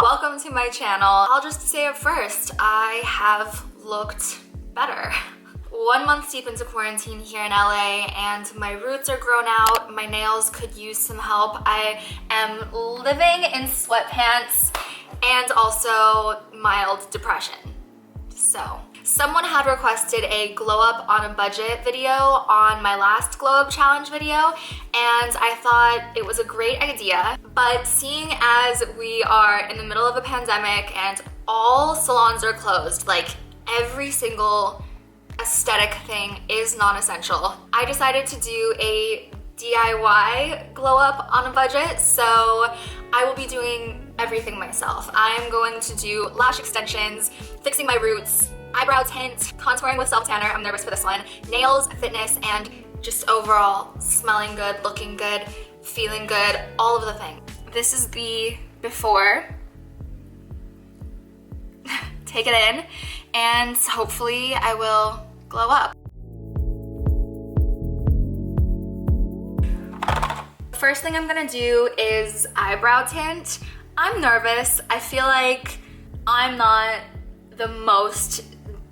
Welcome to my channel. I'll just say it first, I have looked better. 1 month deep into quarantine here in LA and my roots are grown out. My nails could use some help. I am living in sweatpants and also mild depression. So, someone had requested a glow up on a budget video on my last glow up challenge video, and I thought it was a great idea. But seeing as we are in the middle of a pandemic and all salons are closed, like every single aesthetic thing is non-essential, I decided to do a DIY glow up on a budget. So I will be doing everything myself. I'm going to do lash extensions, fixing my roots, eyebrow tint, contouring with self-tanner, I'm nervous for this one, nails, fitness, and just overall smelling good, looking good, feeling good, all of the things. This is the before. Take it in, and hopefully I will glow up. First thing I'm gonna do is eyebrow tint. I'm nervous. I feel like I'm not the most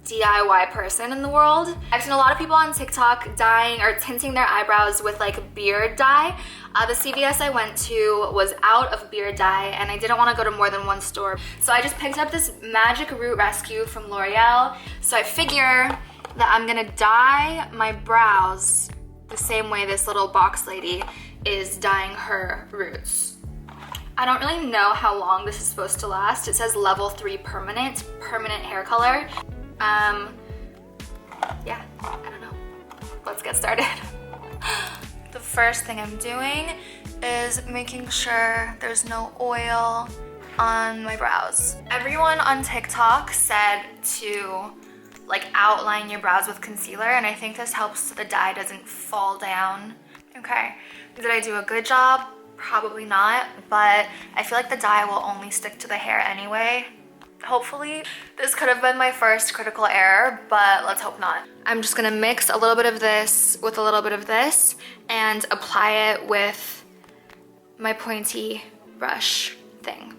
DIY person in the world. I've seen a lot of people on TikTok dyeing or tinting their eyebrows with like beard dye. The CVS I went to was out of beard dye and I didn't want to go to more than one store. So I just picked up this Magic Root Rescue from L'Oreal. So I figure that I'm gonna dye my brows the same way this little box lady is dyeing her roots. I don't really know how long this is supposed to last. It says level 3 permanent hair color. Yeah, I don't know. Let's get started. The first thing I'm doing is making sure there's no oil on my brows. Everyone on TikTok said to like outline your brows with concealer, and I think this helps so the dye doesn't fall down. Okay, did I do a good job? Probably not, but I feel like the dye will only stick to the hair anyway. Hopefully. This could have been my first critical error, but let's hope not. I'm just gonna mix a little bit of this with a little bit of this and apply it with my pointy brush thing.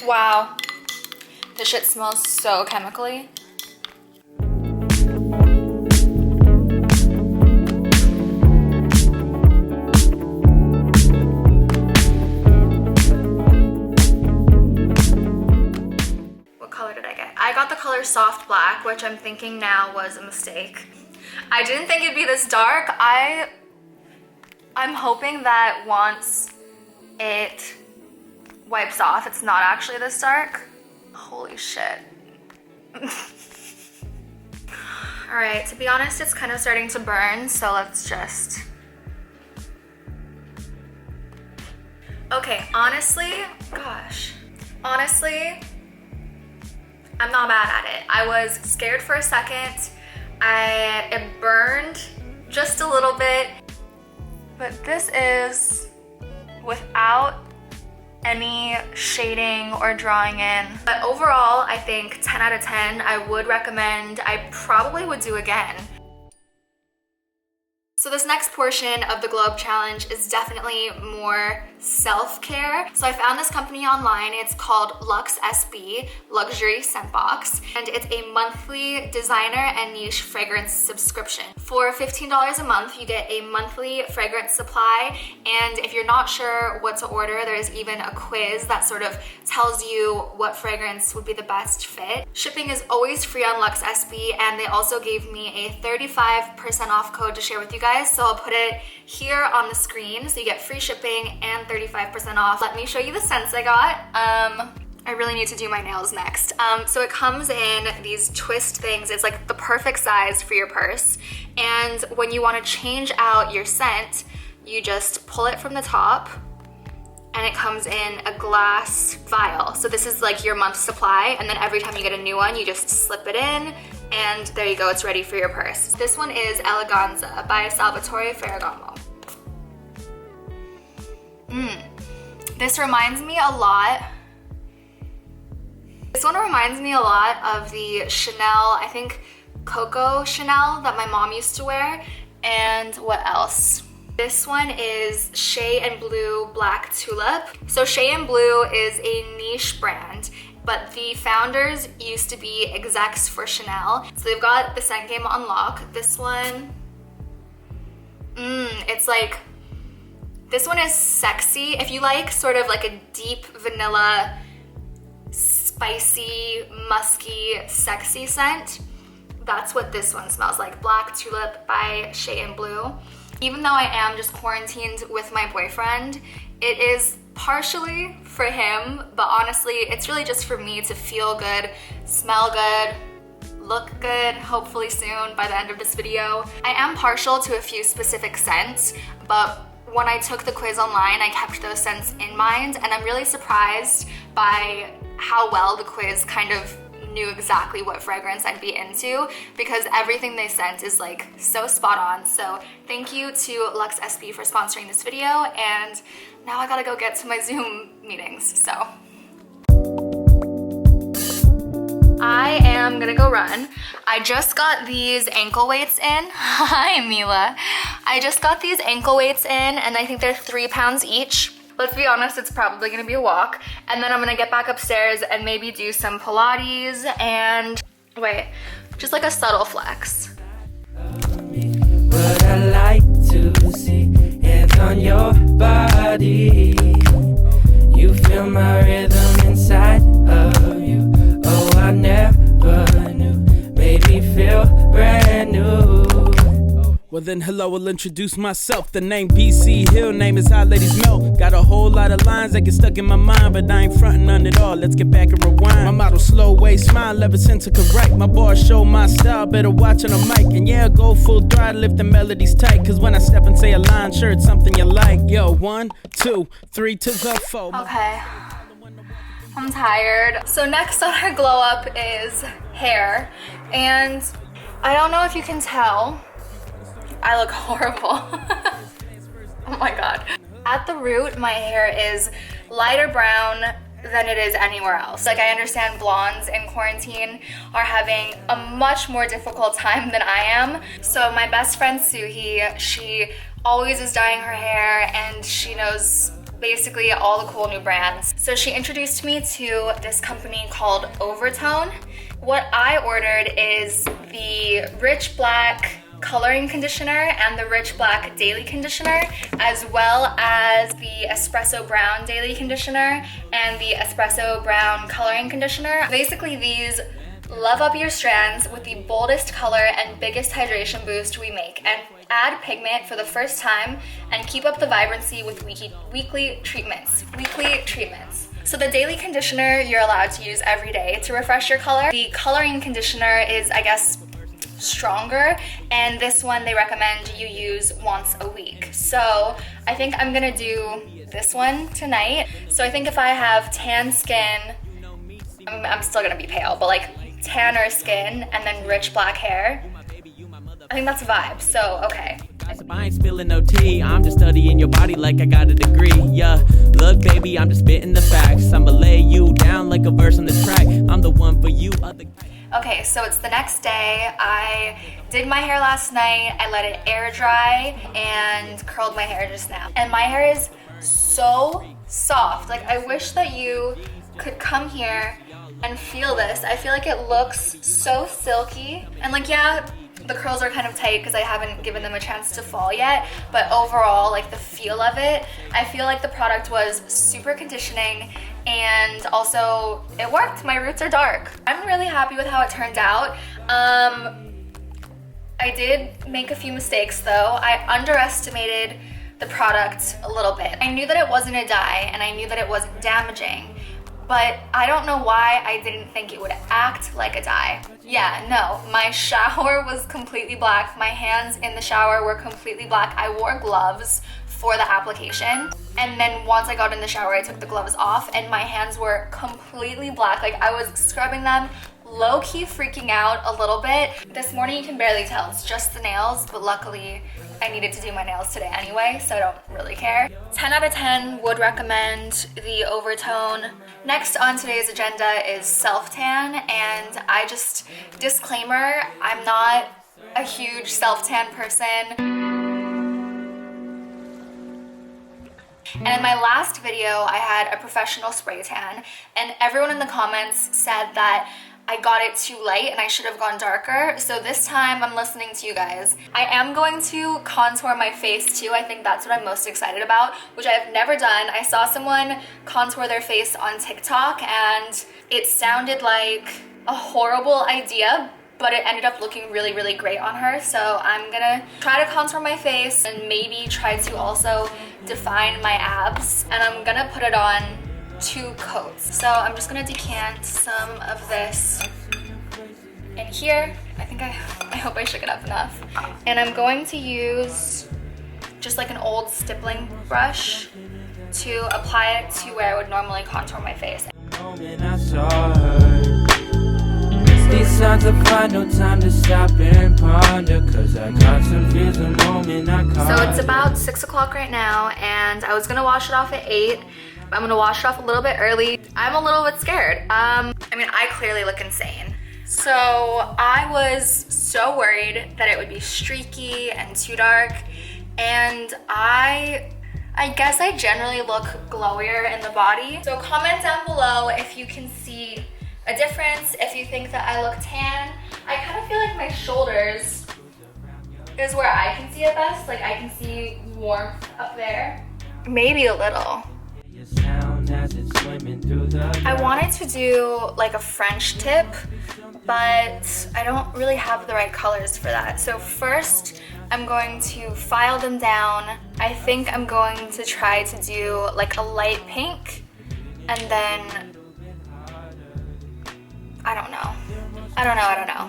Wow, this shit smells so chemically. I got the color Soft Black, which I'm thinking now was a mistake. I didn't think it'd be this dark. I'm hoping that once it wipes off, it's not actually this dark. Holy shit. All right, to be honest, it's kind of starting to burn, so let's just... Okay, honestly, I'm not mad at it. I was scared for a second. It burned just a little bit, but this is without any shading or drawing in. But overall, I think 10 out of 10, I would recommend. I probably would do again. So this next portion of the Glow Up Challenge is definitely more self-care. So I found this company online. It's called Luxe SB, Luxury Scent Box, and it's a monthly designer and niche fragrance subscription. For $15 a month, you get a monthly fragrance supply, and if you're not sure what to order, there's even a quiz that sort of tells you what fragrance would be the best fit. Shipping is always free on Luxe SB, and they also gave me a 35% off code to share with you guys, so I'll put it here on the screen so you get free shipping and 35% off. Let me show you the scents I got. I really need to do my nails next. So it comes in these twist things. It's like the perfect size for your purse, and when you want to change out your scent, you just pull it from the top and it comes in a glass vial. So this is like your month's supply, and then every time you get a new one, you just slip it in, and there you go, it's ready for your purse. This one is Eleganza by Salvatore Ferragamo. This reminds me a lot. This one reminds me a lot of the Chanel, I think Coco Chanel that my mom used to wear. And what else? This one is Shea and Blue Black Tulip. So Shea and Blue is a niche brand, but the founders used to be execs for Chanel. So they've got the scent game on lock. This one, it's like, this one is sexy. If you like sort of like a deep vanilla, spicy, musky, sexy scent, that's what this one smells like. Black Tulip by Shea and Blue. Even though I am just quarantined with my boyfriend, it is partially for him, but honestly, it's really just for me to feel good, smell good, look good, hopefully soon by the end of this video. I am partial to a few specific scents, but when I took the quiz online, I kept those scents in mind, and I'm really surprised by how well the quiz kind of knew exactly what fragrance I'd be into, because everything they sent is like so spot on. So thank you to Luxe SB for sponsoring this video, and now I gotta go get to my Zoom meetings, so. I am gonna go run. I just got these ankle weights in. Hi, Mila. I just got these ankle weights in, and I think they're 3 pounds each. Let's be honest, it's probably gonna be a walk. And then I'm gonna get back upstairs and maybe do some Pilates and, wait, just like a subtle flex. What I like to see, hands on your body. You feel my rhythm inside of you. Oh, I never knew, made me feel brand new. Well then, hello, I'll introduce myself. The name BC Hill, name is How Ladies Melt. Got a whole lot of lines that get stuck in my mind, but I ain't frontin' on it all. Let's get back and rewind. My model slow way smile, ever since I could write. My bars show my style, better watch on the mic. And yeah, go full throttle if the melody's tight. Cause when I step and say a line, sure it's something you like. Yo, 1, 2, 3 to the 4. Okay, I'm tired. So next on our glow up is hair. And I don't know if you can tell, I look horrible. Oh my god. At the root, my hair is lighter brown than it is anywhere else. Like, I understand blondes in quarantine are having a much more difficult time than I am. So my best friend Suhi, she always is dyeing her hair, and she knows basically all the cool new brands. So she introduced me to this company called Overtone. What I ordered is the Rich Black coloring conditioner and the Rich Black daily conditioner, as well as the Espresso Brown daily conditioner and the Espresso Brown coloring conditioner. Basically, these love up your strands with the boldest color and biggest hydration boost we make, and add pigment for the first time and keep up the vibrancy with weekly treatments. So the daily conditioner you're allowed to use every day to refresh your color. The coloring conditioner is, I guess, stronger, and this one they recommend you use once a week. So I think I'm gonna do this one tonight. So I think if I have tan skin, I'm still gonna be pale, but like tanner skin and then rich black hair, I think that's a vibe. So okay. I ain't spilling no tea, I'm just studying your body like I got a degree. Yeah, look baby, I'm just spitting the facts. I'ma lay you down like a verse on the track. I'm the one for you, other. Okay, so it's the next day. I did my hair last night, I let it air dry, and curled my hair just now. And my hair is so soft. Like, I wish that you could come here and feel this. I feel like it looks so silky. And like, yeah, the curls are kind of tight because I haven't given them a chance to fall yet, but overall, like the feel of it, I feel like the product was super conditioning, and also it worked. My roots are dark. I'm really happy with how it turned out. I did make a few mistakes though. I underestimated the product a little bit. I knew that it wasn't a dye and I knew that it wasn't damaging, but I don't know why I didn't think it would act like a dye. Yeah, no, my shower was completely black. My hands in the shower were completely black. I wore gloves for the application, and then once I got in the shower, I took the gloves off and my hands were completely black. Like, I was scrubbing them, low-key freaking out a little bit. This morning you can barely tell, it's just the nails, but luckily I needed to do my nails today anyway, so I don't really care. 10 out of 10 would recommend the Overtone. Next on today's agenda is self-tan, and I just, disclaimer, I'm not a huge self-tan person. And in my last video, I had a professional spray tan, and everyone in the comments said that I got it too light and I should have gone darker. So this time I'm listening to you guys. I am going to contour my face too. I think that's what I'm most excited about, which I've never done. I saw someone contour their face on TikTok and it sounded like a horrible idea, but it ended up looking really, really great on her. So I'm gonna try to contour my face and maybe try to also define my abs. And I'm gonna put it on 2 coats. So I'm just gonna decant some of this in here. I hope I shook it up enough. And I'm going to use just like an old stippling brush to apply it to where I would normally contour my face. These signs I find no time to stop and ponder, cause I got some feels the moment I caught. So it's about 6 o'clock right now, and I was gonna wash it off at 8. I'm gonna wash it off a little bit early. I'm a little bit scared. I mean, I clearly look insane. So I was so worried that it would be streaky and too dark, and I guess I generally look glowier in the body. So comment down below if you can see a difference, if you think that I look tan. I kind of feel like my shoulders is where I can see it best. Like I can see warmth up there. Maybe a little. I wanted to do like a French tip, but I don't really have the right colors for that. So first, I'm going to file them down. I think I'm going to try to do like a light pink, and then I don't know.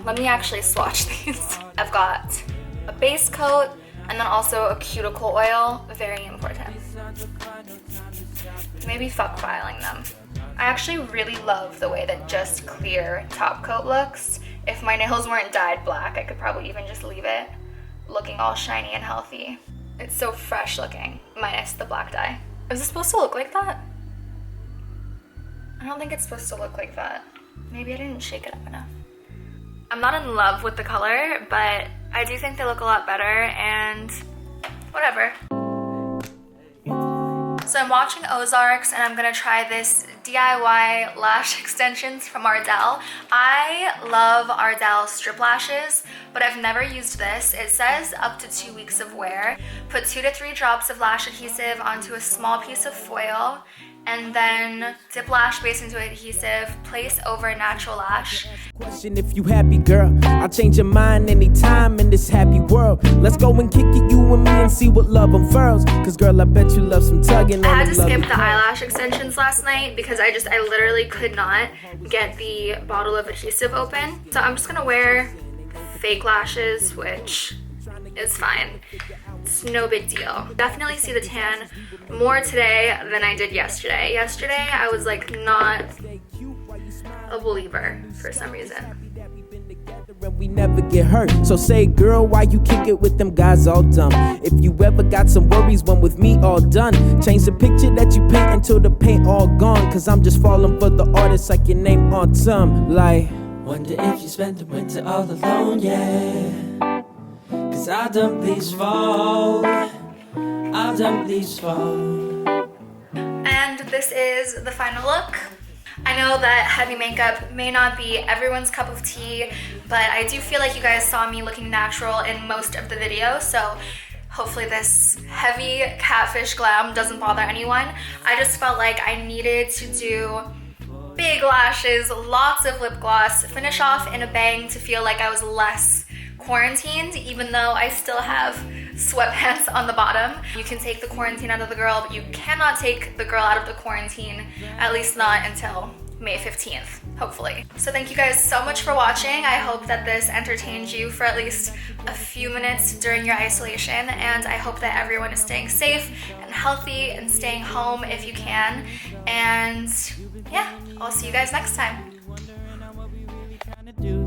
Let me actually swatch these. I've got a base coat and then also a cuticle oil, very important. Maybe fuck filing them. I actually really love the way that just clear top coat looks. If my nails weren't dyed black, I could probably even just leave it looking all shiny and healthy. It's so fresh looking, minus the black dye. Is it supposed to look like that? I don't think it's supposed to look like that. Maybe I didn't shake it up enough. I'm not in love with the color, but I do think they look a lot better, and whatever. So I'm watching Ozarks, and I'm gonna try this DIY lash extensions from Ardell. I love Ardell strip lashes, but I've never used this. It says up to 2 weeks of wear. Put 2 to 3 drops of lash adhesive onto a small piece of foil, and then dip lash base into adhesive, place over natural lash. Question if you happy, girl. I'll change your mind anytime in this happy world. Let's go and kick it, you and me, and see what love unfurls. Cause girl, I bet you love some tugging. I had to skip the eyelash extensions last night because I literally could not get the bottle of adhesive open. So I'm just gonna wear fake lashes, which is fine. It's no big deal. Definitely see the tan more today than I did yesterday. Yesterday, I was like not a believer for some reason. We never get hurt. So say, girl, why you kick it with them guys all dumb? If you ever got some worries, one with me all done. Change the picture that you paint until the paint all gone. Cause I'm just falling for the artist like your name Autumn. Like, wonder if you spent the winter all alone, yeah. Cause I dump these fall. And this is the final look. I know that heavy makeup may not be everyone's cup of tea, but I do feel like you guys saw me looking natural in most of the video, so hopefully this heavy catfish glam doesn't bother anyone. I just felt like I needed to do big lashes, lots of lip gloss, finish off in a bang to feel like I was less quarantined, even though I still have sweatpants on the bottom. You can take the quarantine out of the girl, but you cannot take the girl out of the quarantine, at least not until May 15th, hopefully. So thank you guys so much for watching. I hope that this entertained you for at least a few minutes during your isolation, and I hope that everyone is staying safe and healthy and staying home if you can. And yeah, I'll see you guys next time.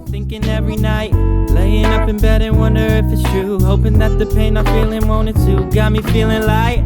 Thinking every night, laying up in bed and wonder if it's true. Hoping that the pain I'm feeling won't it too. Got me feeling light.